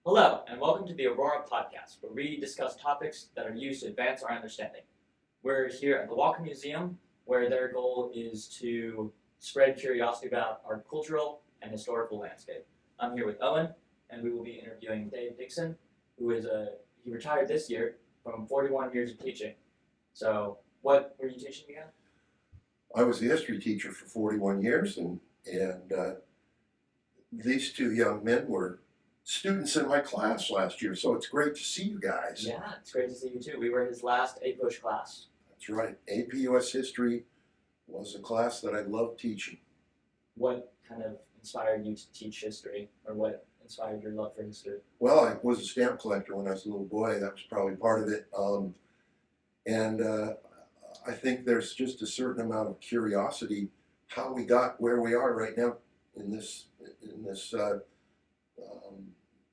Hello, and welcome to the Aurora Podcast, where we discuss topics that are used to advance our understanding. We're here at the Walker Museum, where their goal is to spread curiosity about our cultural and historical landscape. I'm here with Owen, and we will be interviewing Dave Dickson, he retired this year from 41 years of teaching. So, what were you teaching again? I was a history teacher for 41 years, and these two young men were students in my class last year, so it's great to see you guys. Yeah, it's great to see you too. We were his last A-Push class. That's right. AP US History was a class that I loved teaching. What kind of inspired you to teach history, or what inspired your love for history? Well, I was a stamp collector when I was a little boy. That was probably part of it. I think there's just a certain amount of curiosity how we got where we are right now in this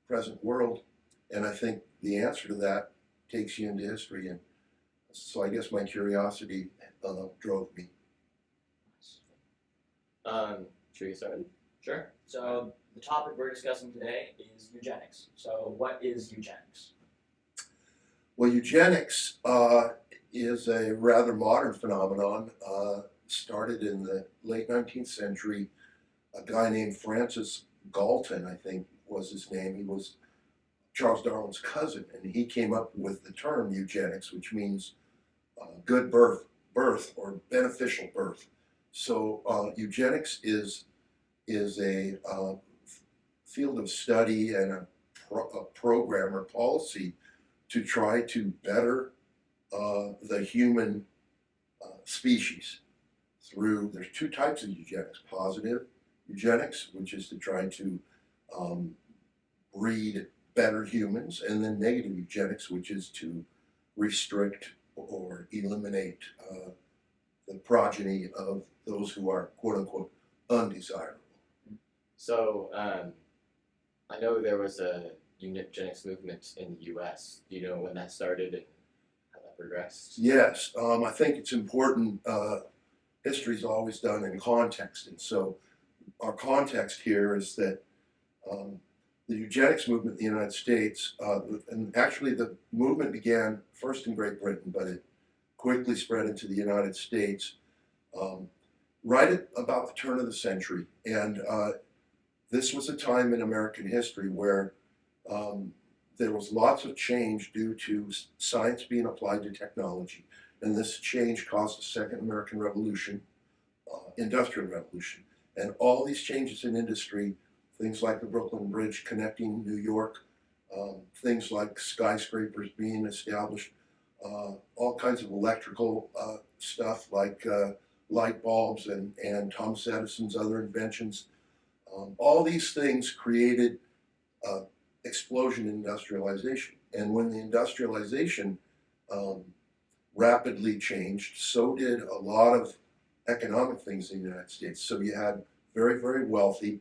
present world, and I think the answer to that takes you into history, and so I guess my curiosity drove me. Should we get started? Sure. So the topic we're discussing today is eugenics. So what is eugenics? Well, eugenics is a rather modern phenomenon. Started in the late 19th century. A guy named Francis Galton, I think was his name. He was Charles Darwin's cousin, and he came up with the term eugenics, which means good birth or beneficial birth. So eugenics is a field of study and a program or policy to try to better the human species there's two types of eugenics: positive eugenics, which is to try to breed better humans, and then negative eugenics, which is to restrict or eliminate the progeny of those who are quote-unquote undesirable. So, I know there was a eugenics movement in the U.S. Do you know when that started and how that progressed? Yes, I think it's important. History is always done in context, and so our context here is that the eugenics movement in the United States, and actually the movement began first in Great Britain, but it quickly spread into the United States right at about the turn of the century. And this was a time in American history where there was lots of change due to science being applied to technology. And this change caused the Second American Revolution, Industrial Revolution. And all these changes in industry, things like the Brooklyn Bridge connecting New York, things like skyscrapers being established, all kinds of electrical stuff like light bulbs and Thomas Edison's other inventions. All these things created explosion in industrialization. And when the industrialization rapidly changed, so did a lot of economic things in the United States. So you had very, very wealthy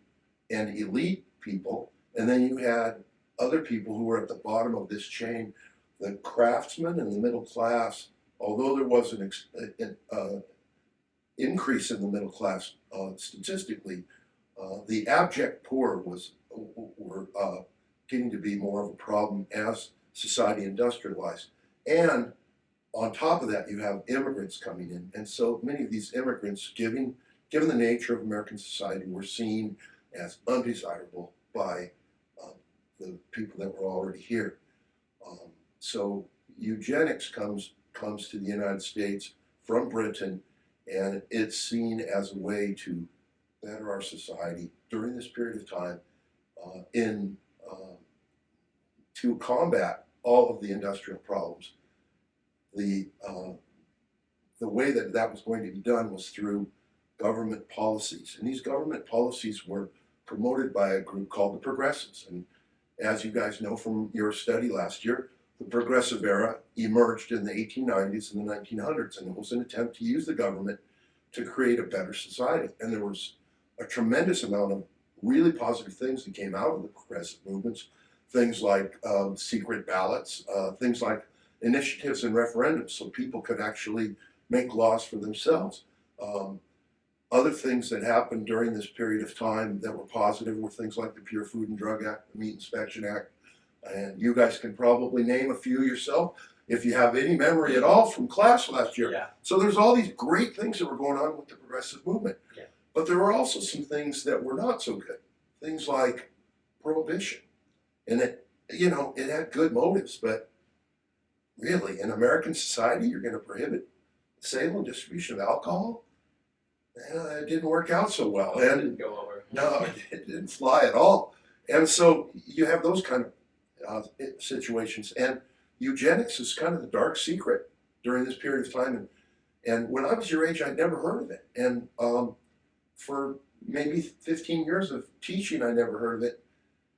and elite people, and then you had other people who were at the bottom of this chain. The craftsmen and the middle class, although there was an increase in the middle class statistically, the abject poor were getting to be more of a problem as society industrialized. And on top of that, you have immigrants coming in. And so many of these immigrants, given the nature of American society, were seen as undesirable by the people that were already here. So eugenics comes to the United States from Britain, and it's seen as a way to better our society during this period of time to combat all of the industrial problems. The way that was going to be done was through government policies, and these government policies were promoted by a group called the Progressives. And as you guys know from your study last year, the Progressive era emerged in the 1890s and the 1900s, and it was an attempt to use the government to create a better society. And there was a tremendous amount of really positive things that came out of the progressive movements, things like secret ballots, things like initiatives and referendums so people could actually make laws for themselves. Other things that happened during this period of time that were positive were things like the Pure Food and Drug Act, the Meat Inspection Act, And you guys can probably name a few yourself if you have any memory at all from class last year. Yeah. So there's all these great things that were going on with the progressive movement. Yeah. But there were also some things that were not so good. Things like prohibition. And it had good motives, but really, in American society, you're going to prohibit the sale and distribution of alcohol? It didn't work out so well. It And didn't go over. no, it didn't fly at all. And so you have those kind of situations. And eugenics is kind of the dark secret during this period of time. And when I was your age, I'd never heard of it. And for maybe 15 years of teaching, I never heard of it.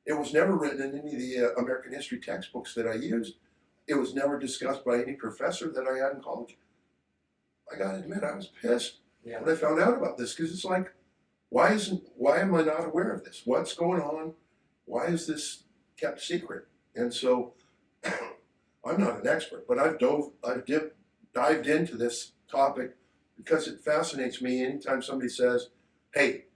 It was never written in any of the American history textbooks that I used. It was never discussed by any professor that I had in college. I gotta admit, I was pissed Yeah. when I found out about this, because it's like, why am I not aware of this? What's going on? Why is this kept secret? And so, I'm not an expert, but I've dived into this topic because it fascinates me. Anytime somebody says, "Hey,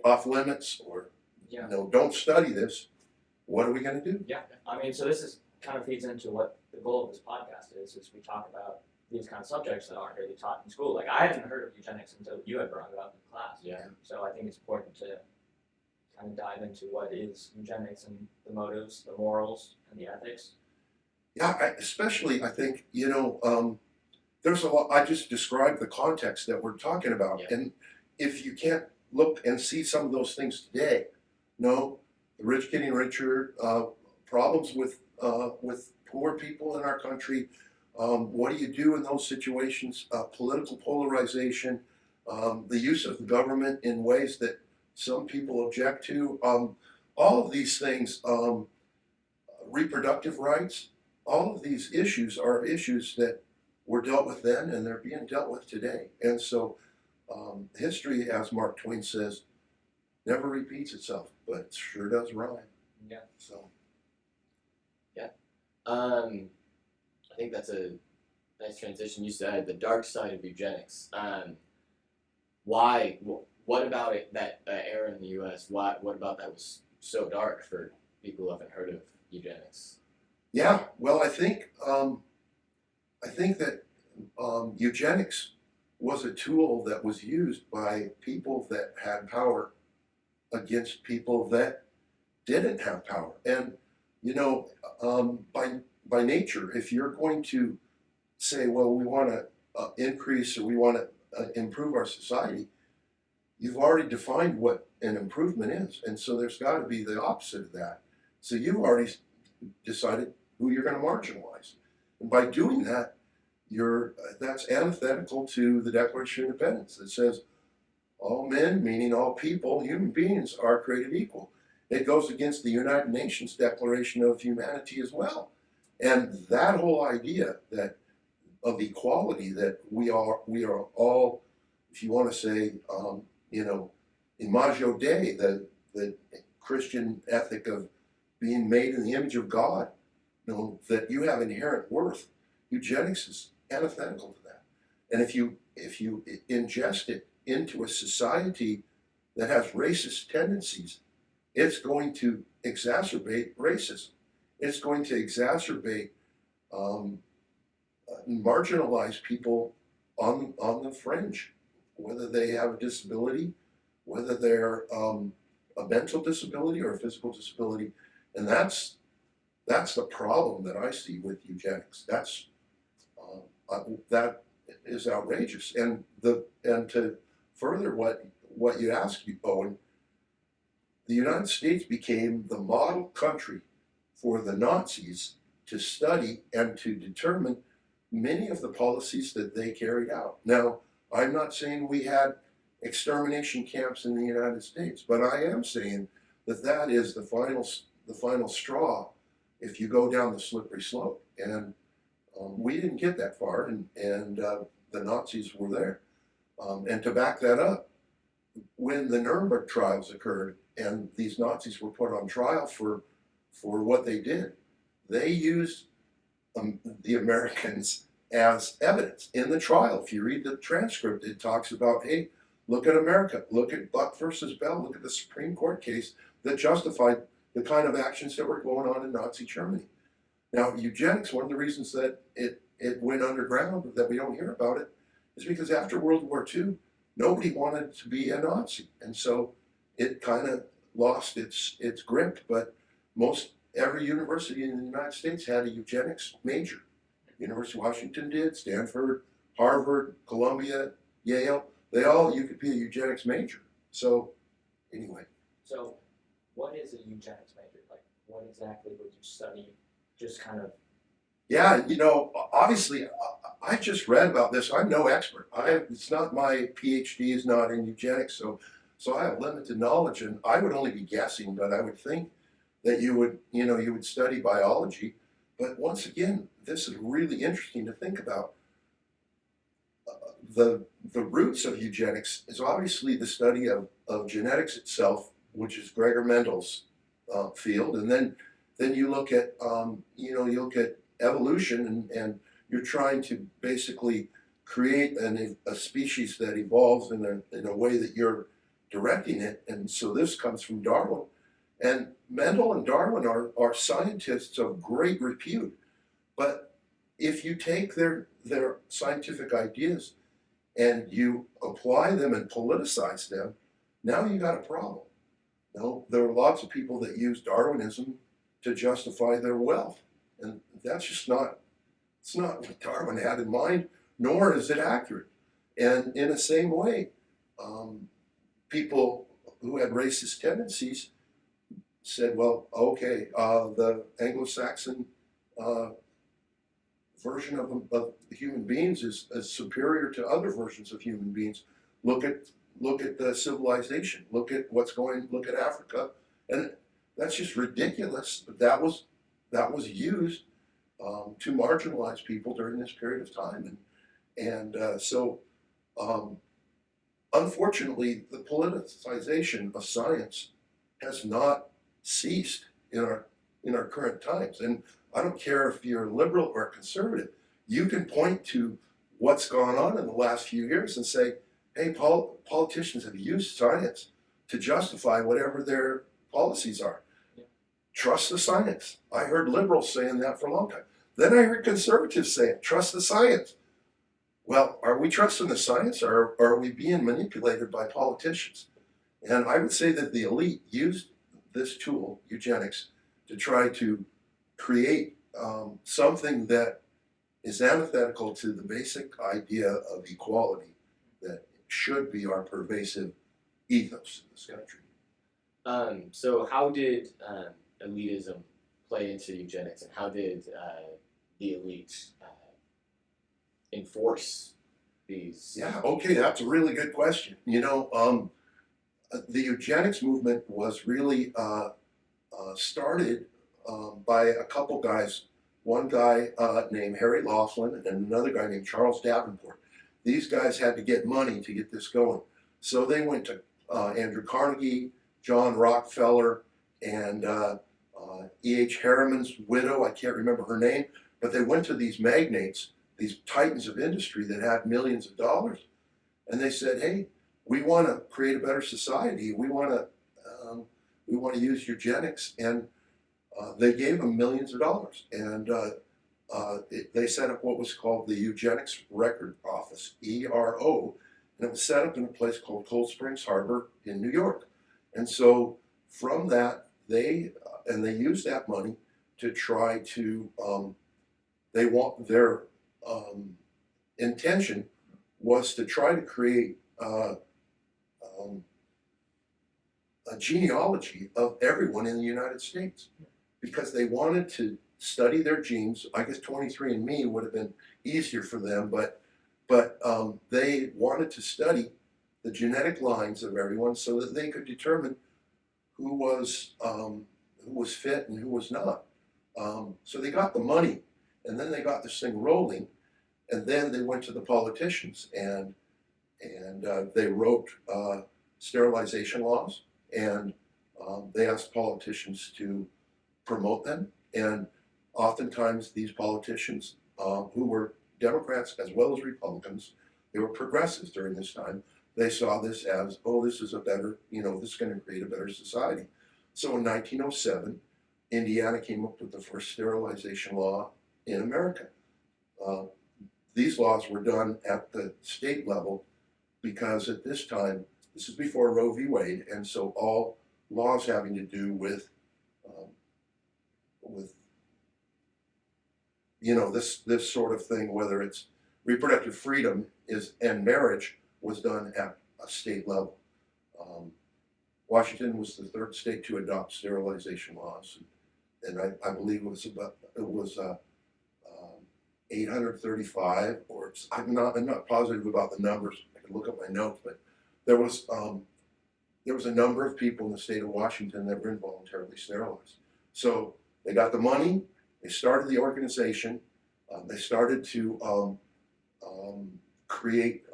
off limits," or Yeah. don't study this, what are we going to do? Yeah. I mean, so this is kind of feeds into what the goal of this podcast is we talk about these kind of subjects that aren't really taught in school. Like, I hadn't heard of eugenics until you had brought it up in class. Yeah. So I think it's important to kind of dive into what is eugenics and the motives, the morals, and the ethics. Yeah, especially I think there's a lot. I just described the context that we're talking about, Yeah. and if you can't look and see some of those things today, the rich getting richer, problems with poor people in our country. What do you do in those situations? Political polarization, the use of the government in ways that some people object to. All of these things, reproductive rights, all of these issues are issues that were dealt with then and they're being dealt with today. And so history, as Mark Twain says, never repeats itself, but it sure does rhyme. Yeah. So I think that's a nice transition. You said the dark side of eugenics. Why? What about it? That era in the U.S. What about that was so dark for people who haven't heard of eugenics? yeah, well, I think that eugenics was a tool that was used by people that had power against people that didn't have power. And by nature, if you're going to say, well, we want to increase or we want to improve our society, you've already defined what an improvement is, and so there's got to be the opposite of that. So you've already decided who you're going to marginalize, and by doing that, that's antithetical to the Declaration of Independence that says all men, meaning all people, human beings, are created equal. It goes against the United Nations Declaration of Humanity as well. And that whole idea of equality, that we are all, if you want to say, imago Dei, the Christian ethic of being made in the image of God, that you have inherent worth. Eugenics is antithetical to that. And if you ingest it into a society that has racist tendencies, it's going to exacerbate racism. It's going to exacerbate marginalize people on the fringe, whether they have a disability, whether they're a mental disability or a physical disability, and that's the problem that I see with eugenics. That is outrageous. And to further what you asked, Owen, the United States became the model country for the Nazis to study and to determine many of the policies that they carried out. Now, I'm not saying we had extermination camps in the United States, but I am saying that is the final straw if you go down the slippery slope. And we didn't get that far, and the Nazis were there. And to back that up, when the Nuremberg trials occurred and these Nazis were put on trial for what they did, they used the Americans as evidence in the trial. If you read the transcript, it talks about, hey, look at America, look at Buck versus Bell, look at the Supreme Court case that justified the kind of actions that were going on in Nazi Germany. Now, eugenics, one of the reasons that it went underground, that we don't hear about it, is because after World War II, nobody wanted to be a Nazi. And so it kind of lost its grip. But every university in the United States had a eugenics major. University of Washington did, Stanford, Harvard, Columbia, Yale. You could be a eugenics major. So anyway. So what is a eugenics major? Like, what exactly would you study? Just kind of. Yeah, obviously, I just read about this. I'm no expert. It's not my PhD is not in eugenics, so I have limited knowledge, and I would only be guessing. But I would think that you would study biology. But once again, this is really interesting to think about. The roots of eugenics is obviously the study of genetics itself, which is Gregor Mendel's field, and then you look at you look at evolution, and you're trying to basically create a species that evolves in a way that you're directing it. And so this comes from Darwin, and Mendel and Darwin are scientists of great repute. But if you take their scientific ideas and you apply them and politicize them, now you got a problem. There are lots of people that use Darwinism to justify their wealth, and that's just it's not what Darwin had in mind, nor is it accurate. And in the same way, people who had racist tendencies said, well, okay, the Anglo-Saxon version of human beings is superior to other versions of human beings. Look at the civilization. Look at Africa, and that's just ridiculous. But that was used to marginalize people during this period of time, and so unfortunately, the politicization of science has not ceased in our current times. And I don't care if you're liberal or conservative, you can point to what's gone on in the last few years and say, hey, politicians have used science to justify whatever their policies are. Yeah. Trust the science. I heard liberals saying that for a long time. Then I heard conservatives saying, trust the science. Well, are we trusting the science, or are we being manipulated by politicians? And I would say that the elite used this tool, eugenics, to try to create something that is antithetical to the basic idea of equality that should be our pervasive ethos in this country. So how did elitism play into eugenics, and how did the elite enforce these? Yeah, okay, that's a really good question. The eugenics movement was really started by a couple guys. One guy named Harry Laughlin and another guy named Charles Davenport. These guys had to get money to get this going. So they went to Andrew Carnegie, John Rockefeller, and E.H. Harriman's widow, I can't remember her name, but they went to these magnates, these titans of industry that had millions of dollars, and they said, hey, we want to create a better society. We want to use eugenics, and they gave them millions of dollars, and they set up what was called the Eugenics Record Office, ERO, and it was set up in a place called Cold Springs Harbor in New York. And so from that, they used that money to try to, their intention was to try to create a genealogy of everyone in the United States, because they wanted to study their genes. I guess 23andMe would have been easier for them, but they wanted to study the genetic lines of everyone so that they could determine who was fit and who was not. So they got the money, and then they got this thing rolling, and then they went to the politicians, and they wrote sterilization laws, and they asked politicians to promote them. And oftentimes these politicians, who were Democrats as well as Republicans, they were progressives during this time, they saw this as, oh, this is a better, this is going to create a better society. So in 1907, Indiana came up with the first sterilization law in America. Uh, these laws were done at the state level because at this time, this is before Roe v. Wade, and so all laws having to do with this sort of thing, whether it's reproductive freedom and marriage, was done at a state level. Washington was the third state to adopt sterilization laws, and I believe it was 835, or I'm not positive about the numbers. I can look up my notes, but there was a number of people in the state of Washington that were involuntarily sterilized. So they got the money, they started the organization, they started to create,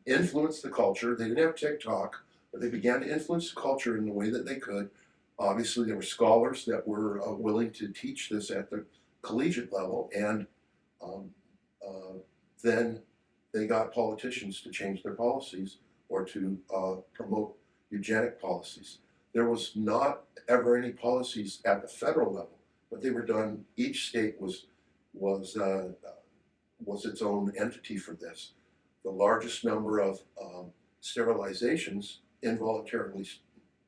influence the culture. They didn't have TikTok, but they began to influence the culture in the way that they could. Obviously, there were scholars that were willing to teach this at the collegiate level, and then they got politicians to change their policies or to promote eugenic policies. There was not ever any policies at the federal level, but they were done. Each state was its own entity for this. The largest number of sterilizations, involuntarily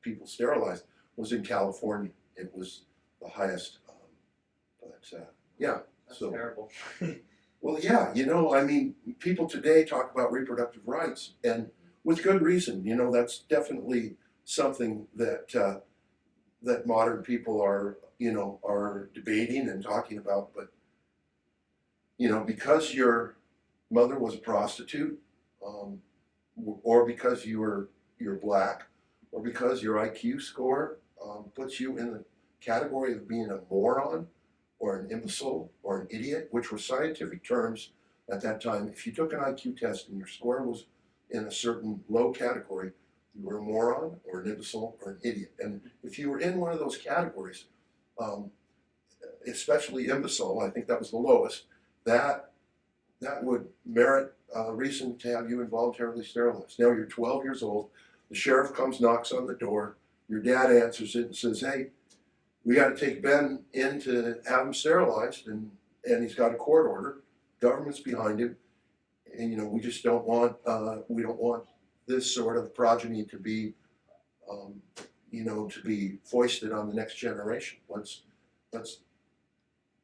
people sterilized, was in California. It was the highest. Yeah. That's So terrible. well, yeah, I mean, people today talk about reproductive rights, and with good reason. That's definitely something that that modern people are debating and talking about. But because your mother was a prostitute, or because you're black, or because your IQ score puts you in the category of being a moron, or an imbecile, or an idiot, which were scientific terms at that time. If you took an IQ test and your score was in a certain low category, you were a moron, or an imbecile, or an idiot. And if you were in one of those categories, especially imbecile, I think that was the lowest, that would merit a reason to have you involuntarily sterilized. Now you're 12 years old, the sheriff comes, knocks on the door, your dad answers it and says, "Hey, we got to take Ben in to have him sterilized, and he's got a court order. Government's behind him, and we just don't want this sort of progeny to be to be foisted on the next generation. Let's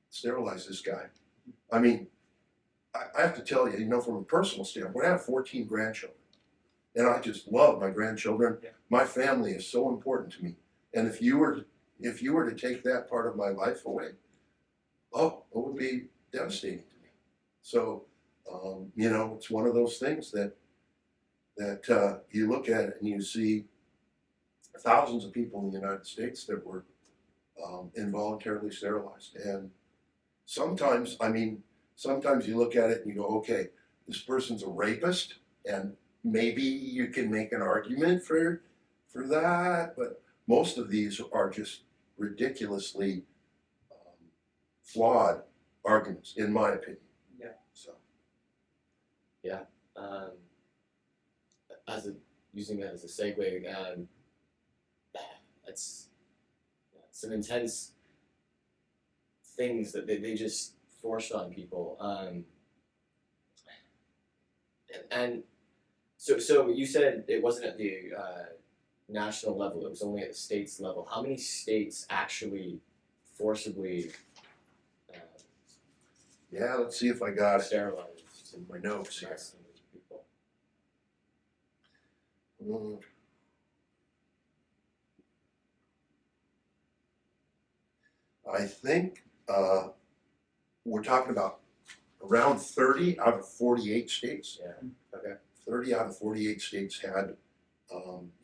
sterilize this guy." I mean, I have to tell you, from a personal standpoint, I have 14 grandchildren, and I just love my grandchildren. Yeah. My family is so important to me, and if you were to take that part of my life away, it would be devastating to me. So, it's one of those things that you look at it and you see thousands of people in the United States that were involuntarily sterilized. And sometimes you look at it and you go, okay, this person's a rapist, and maybe you can make an argument for that, but most of these are just ridiculously flawed arguments, in my opinion. Yeah. So. Yeah. Using that as a segue, it's some intense things that they just forced on people. And so you said it wasn't at the national level, it was only at the states level. How many states actually forcibly Yeah, let's see if I got it sterilized in my notes here. people? I think we're talking about around 30 out of 48 states. Yeah. Okay. 30 out of 48 states had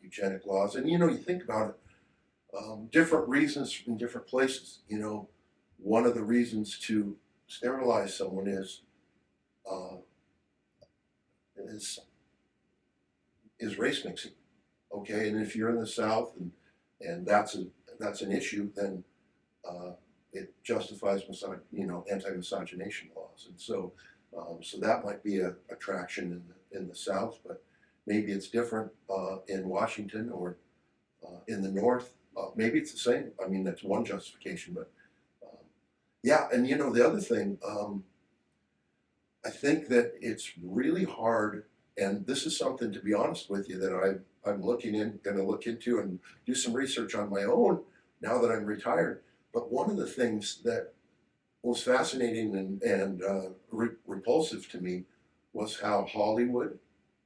eugenic laws. And you think about it, different reasons in different places. One of the reasons to sterilize someone is race mixing. Okay, and if you're in the South and that's an issue, then it justifies anti-miscegenation laws, and so that might be a attraction in the South, but maybe it's different in Washington or in the North. maybe it's the same. I mean, that's one justification, but yeah. And you know, the other thing, I think that it's really hard, and this is something, to be honest with you, that I'm going to look into and do some research on my own now that I'm retired. But one of the things that was fascinating and repulsive to me was how Hollywood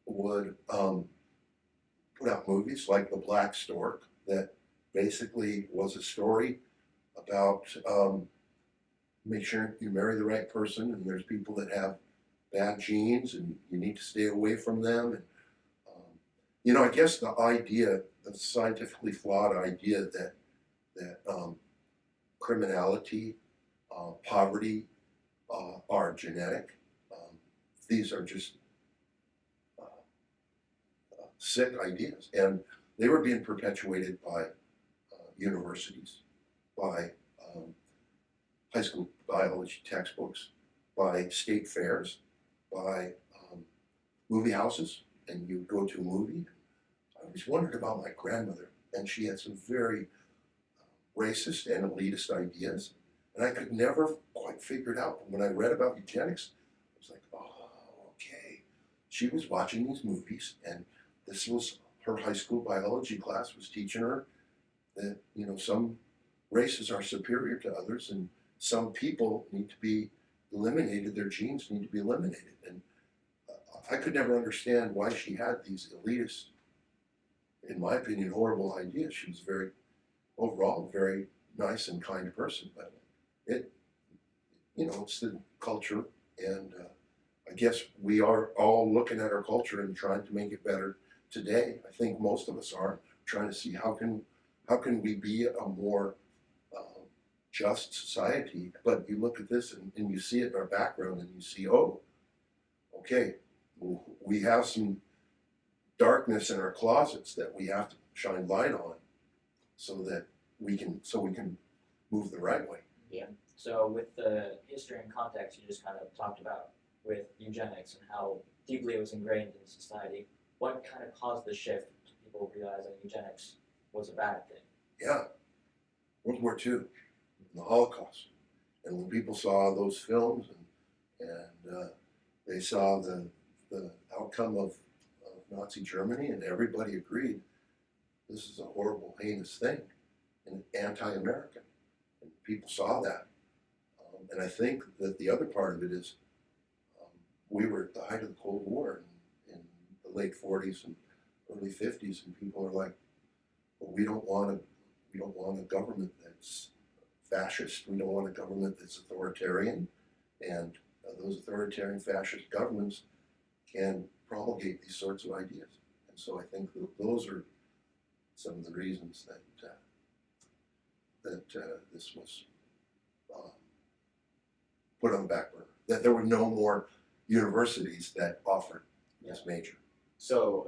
would put out movies like The Black Stork that basically was a story about make sure you marry the right person, and there's people that have bad genes and you need to stay away from them. And you know, I guess the idea, the scientifically flawed idea that criminality, poverty are genetic. These are just sick ideas, and they were being perpetuated by universities, by high school biology textbooks, by state fairs, by movie houses, and you go to a movie. I always wondered about my grandmother, and she had some very racist and elitist ideas, and I could never quite figure it out. When I read about eugenics, I was like, oh, okay. She was watching these movies, and this was her high school biology class was teaching her that, you know, some races are superior to others, and some people need to be eliminated, their genes need to be eliminated. And I could never understand why she had these elitist, in my opinion, horrible ideas. She was overall, very nice and kind person, but it, you know, it's the culture, and I guess we are all looking at our culture and trying to make it better today. I think most of us are trying to see how can we be a more just society. But you look at this and you see it in our background, and you see, oh, okay, we have some darkness in our closets that we have to shine light on, so that we can move the right way. Yeah. So with the history and context you just kind of talked about with eugenics and how deeply it was ingrained in society, what kind of caused the shift to people realizing eugenics was a bad thing? Yeah, World War II, the Holocaust, and when people saw those films and they saw the outcome of Nazi Germany, and everybody agreed this is a horrible, heinous thing and anti-American, and people saw that. And I think that the other part of it is we were at the height of the Cold War in the late 40s and early 50s, and people are like, well, we don't want a government that's fascist. We don't want a government that's authoritarian, and those authoritarian fascist governments can promulgate these sorts of ideas. And so I think that those are some of the reasons that this was put on the back burner. That there were no more universities that offered this major. So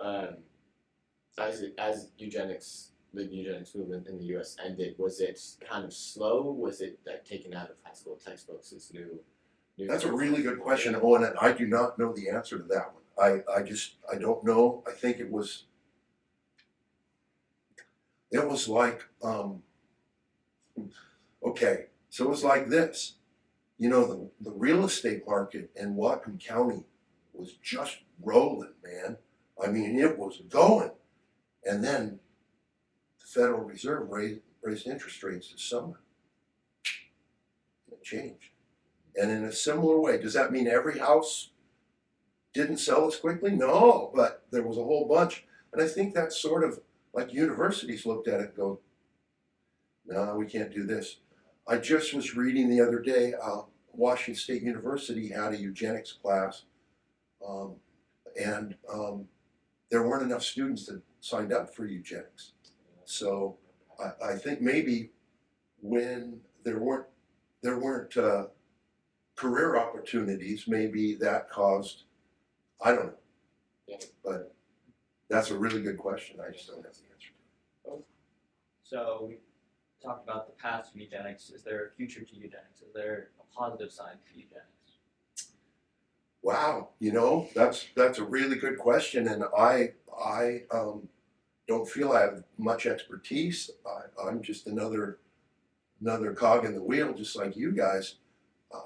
as the eugenics movement in the U.S. ended, was it kind of slow? Was it taken out of high school textbooks as new? That's a really good question, Owen, and I do not know the answer to that one. I don't know. I think it was like, okay, so it was like this. You know, the real estate market in Whatcom County was just rolling, man. I mean, it was going. And then the Federal Reserve raised interest rates this summer. It changed. And in a similar way, does that mean every house didn't sell as quickly? No, but there was a whole bunch. And I think that's sort of like universities looked at it and go, no, we can't do this. I just was reading the other day, Washington State University had a eugenics class, and there weren't enough students that signed up for eugenics. So I think maybe when there weren't career opportunities, maybe that caused, I don't know. Yeah. But that's a really good question. I just don't have the answer to it. So we talked about the past of eugenics. Is there a future to eugenics? Is there a positive side to eugenics? Wow, you know, that's a really good question, and I don't feel I have much expertise. I'm just another cog in the wheel, just like you guys. I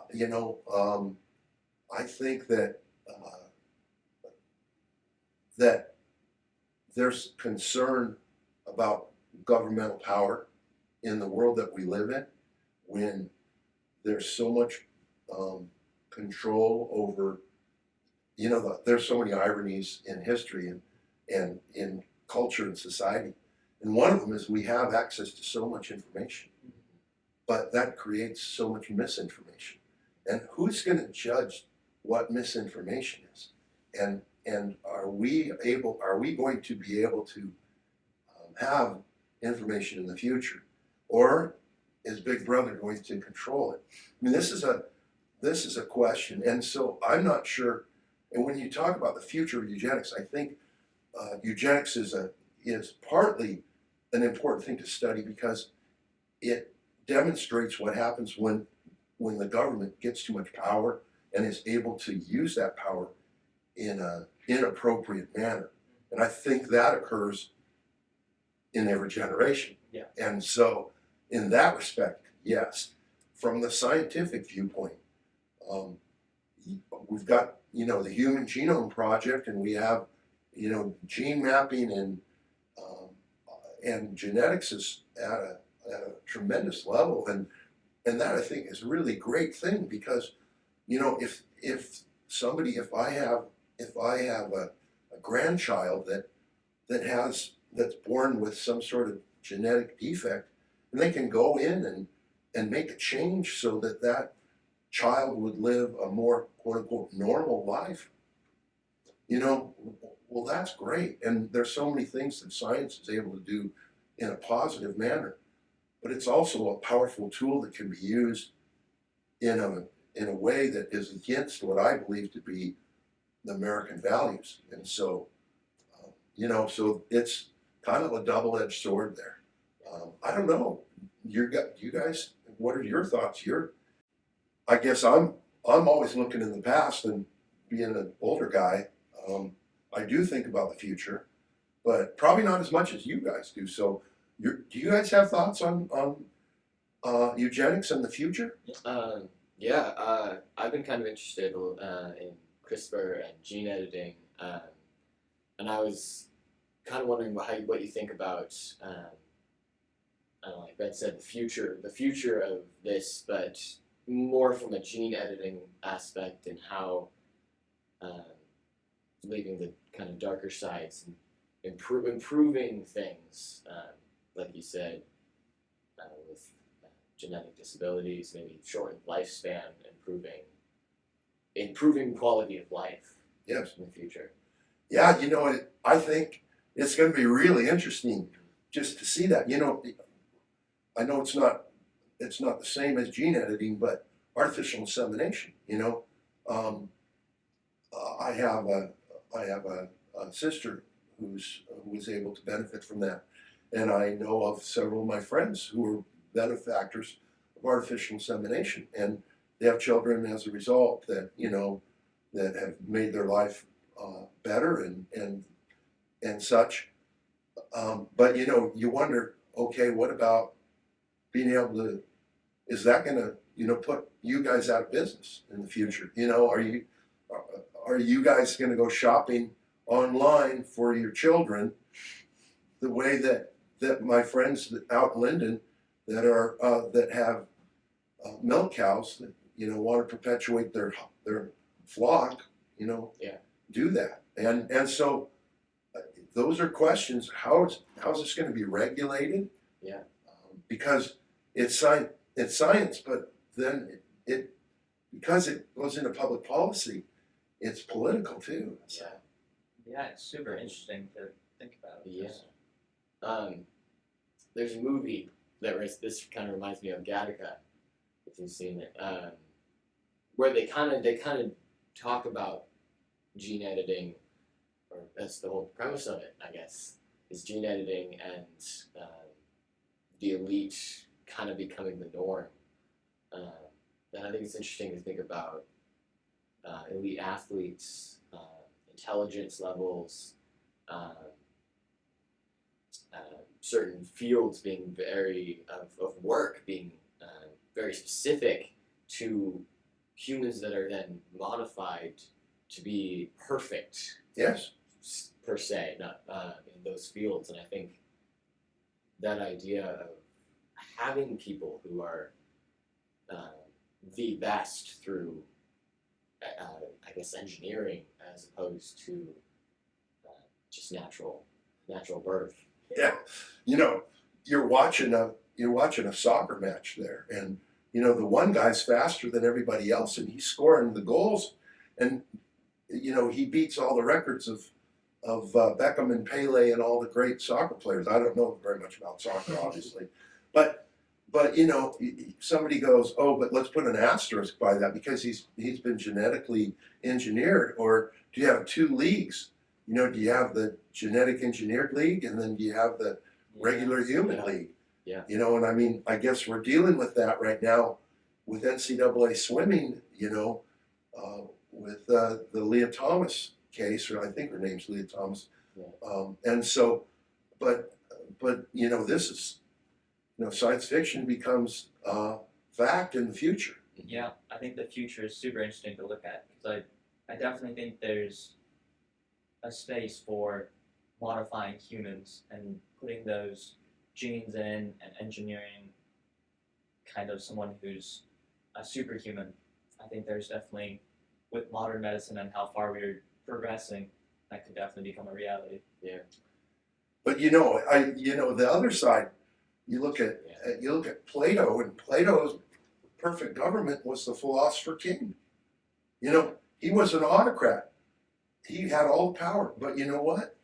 think that that there's concern about governmental power in the world that we live in when there's so much control over, there's so many ironies in history and in culture and society. And one of them is we have access to so much information, but that creates so much misinformation. And who's going to judge what misinformation is? And are we going to be able to have information in the future, or is Big Brother going to control it? I mean, this is a question, and so I'm not sure. And when you talk about the future of eugenics, I think eugenics is partly an important thing to study because it demonstrates what happens when the government gets too much power and is able to use that power in an inappropriate manner. And I think that occurs in every generation. Yeah. And so, in that respect, yes. From the scientific viewpoint, we've got the Human Genome Project, and we have gene mapping and genetics is at a tremendous level, and that I think is a really great thing because if I have a grandchild that's born with some sort of genetic defect, and they can go in and make a change so that child would live a more quote unquote normal life. Well, that's great, and there's so many things that science is able to do in a positive manner, but it's also a powerful tool that can be used in a way that is against what I believe to be the American values. And so, so it's kind of a double-edged sword there. I don't know. You guys, what are your thoughts? I guess I'm always looking in the past, and being an older guy, I do think about the future, but probably not as much as you guys do. So, do you guys have thoughts on eugenics and the future? I've been kind of interested in CRISPR and gene editing, and I was kind of wondering what you think about. I don't know, like Ben said, the future of this, but more from a gene editing aspect and how leaving the kind of darker sides and improving things, like you said, with genetic disabilities, maybe shortened lifespan, improving quality of life. Yes. In the future. Yeah, I think it's going to be really interesting just to see that. I know it's not the same as gene editing, but artificial insemination. I have a sister who was able to benefit from that, and I know of several of my friends who are benefactors of artificial insemination, and they have children as a result that that have made their life better and such. But you wonder, okay, what about being able to? Is that going to put you guys out of business in the future? Are you guys going to go shopping online for your children the way that my friends out in Linden that have milk cows that want to perpetuate their flock, do that, and so those are questions. How's this going to be regulated? Yeah, because it's science, but then because it goes into public policy, it's political too. yeah. Yeah, it's super interesting to think about. Yeah. There's a movie this kind of reminds me of Gattaca, if you've seen it, where they kind of talk about gene editing, or that's the whole premise of it, I guess, is gene editing and the elite kind of becoming the norm. And I think it's interesting to think about elite athletes, intelligence levels, certain fields being of work being very specific to humans that are then modified to be perfect. Yes. Per se, not in those fields, and I think that idea of having people who are the best through, I guess, engineering as opposed to just natural birth. Yeah, you know, you're watching a soccer match there, and you know the one guy's faster than everybody else, and he's scoring the goals, and you know he beats all the records of Beckham and Pele and all the great soccer players. I don't know very much about soccer, obviously, but you know somebody goes, oh, but let's put an asterisk by that because he's been genetically engineered. Or do you have two leagues? You know, do you have the genetic engineered league and then do you have the regular human league? Yeah. You know, and I mean, I guess we're dealing with that right now with NCAA swimming. You know, with the Leah Thomas case, or I think her name's Leah Thomas. Yeah. And so, but you know, this is, you know, science fiction becomes fact in the future. Yeah, I think the future is super interesting to look at because I definitely think there's a space for modifying humans and putting those genes in and engineering kind of someone who's a superhuman. I think there's definitely, with modern medicine and how far we're progressing, that could definitely become a reality. Yeah. But you know, the other side, you look at Plato, and Plato's perfect government was the philosopher king. You know, he was an autocrat. He had all the power, but you know what?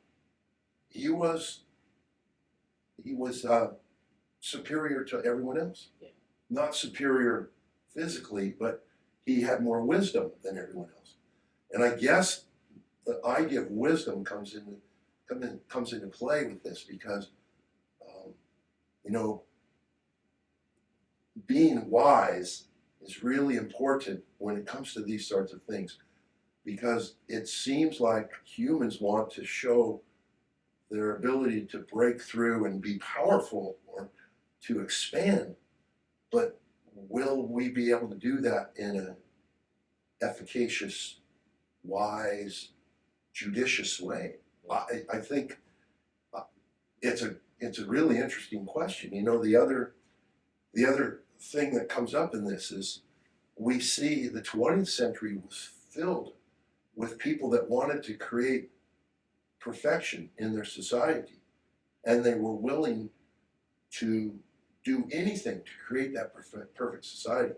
He was superior to everyone else. Yeah. Not superior physically, but he had more wisdom than everyone else. And I guess the idea of wisdom comes into play with this because, you know, being wise is really important when it comes to these sorts of things, because it seems like humans want to show their ability to break through and be powerful or to expand, but will we be able to do that in an efficacious, wise, judicious way? I think it's a really interesting question. You know, the other thing that comes up in this is we see the 20th century was filled with people that wanted to create perfection in their society, and they were willing to do anything to create that perfect society.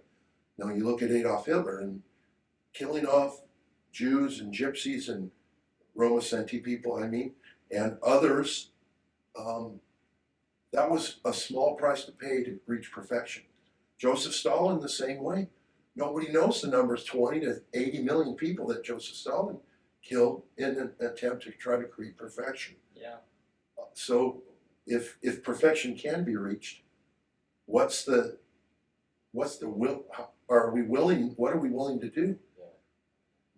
You know, you look at Adolf Hitler and killing off Jews and gypsies and Roma Senti people, I mean, and others. That was a small price to pay to reach perfection. Joseph Stalin, the same way. Nobody knows the numbers, 20 to 80 million people that Joseph Stalin killed in an attempt to try to create perfection. Yeah. So if perfection can be reached, what's the will? Are we willing? What are we willing to do? Yeah.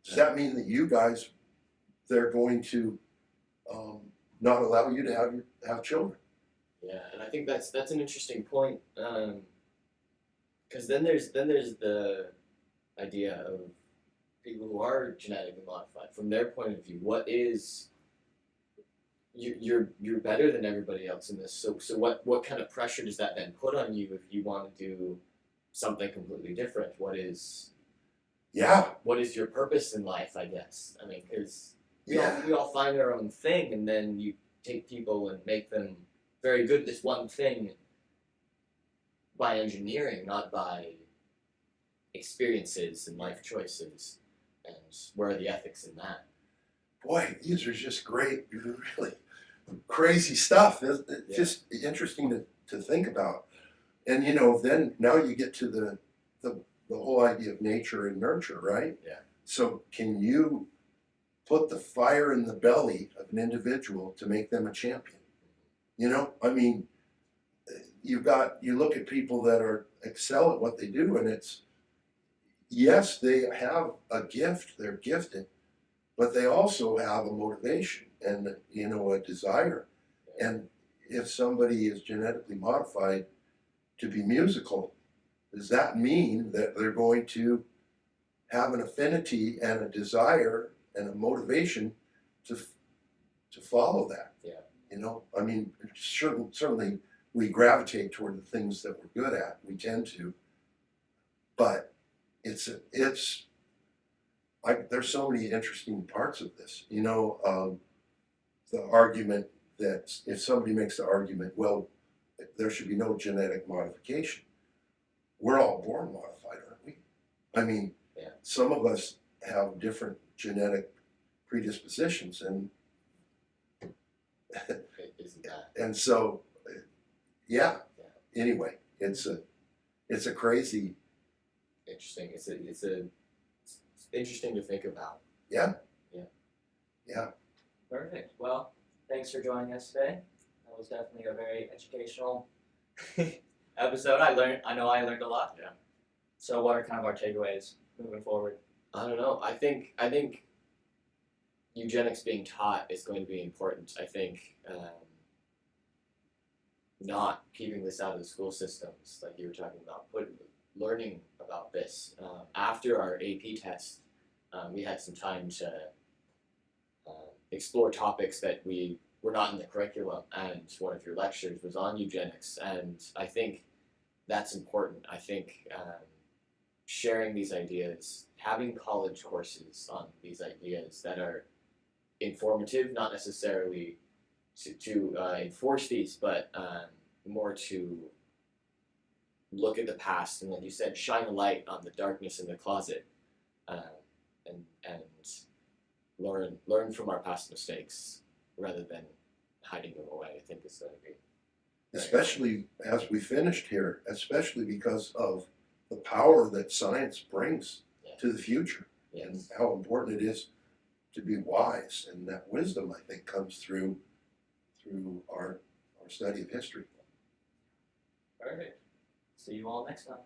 Does that mean that you guys, they're going to not allow you to have children? Yeah, and I think that's an interesting point, because then there's the idea of people who are genetically modified. From their point of view, what is you're better than everybody else in this. So what kind of pressure does that then put on you if you want to do something completely different? What is your purpose in life? I guess. I mean, because we all find our own thing, and then you take people and make them very good at this one thing by engineering, not by experiences and life choices. And where are the ethics in that? Boy, these are just great, really crazy stuff. It's just interesting to think about. And you know, then now you get to the whole idea of nature and nurture, right? Yeah. So can you put the fire in the belly of an individual to make them a champion? You know, I mean, you look at people that excel at what they do, and it's, yes, they have a gift, they're gifted, but they also have a motivation and, you know, a desire. And if somebody is genetically modified to be musical, does that mean that they're going to have an affinity and a desire and a motivation to follow that? Yeah. You know, I mean, certainly we gravitate toward the things that we're good at. We tend to, but there's so many interesting parts of this. You know, the argument that if somebody makes the argument, well, there should be no genetic modification. We're all born modified, aren't we? I mean, yeah. Some of us have different genetic predispositions, and Isn't that? and so, yeah. Anyway, it's a crazy. Interesting. It's interesting to think about. Yeah. Yeah. Yeah. Perfect. Well, thanks for joining us today. That was definitely a very educational episode. I know I learned a lot. Yeah. So what are kind of our takeaways moving forward? I don't know. I think eugenics being taught is going to be important. I think not keeping this out of the school systems, like you were talking about, learning about this. After our AP test, we had some time to explore topics that were not in the curriculum, and one of your lectures was on eugenics, and I think that's important. I think sharing these ideas, having college courses on these ideas that are informative, not necessarily to enforce these, but more to look at the past and, like you said, shine a light on the darkness in the closet, and learn from our past mistakes rather than hiding them away. I think is going to be Especially as we finished here, especially because of the power that science brings to the future, and how important it is to be wise, and that wisdom, I think, comes through our study of history. Perfect. See you all next time.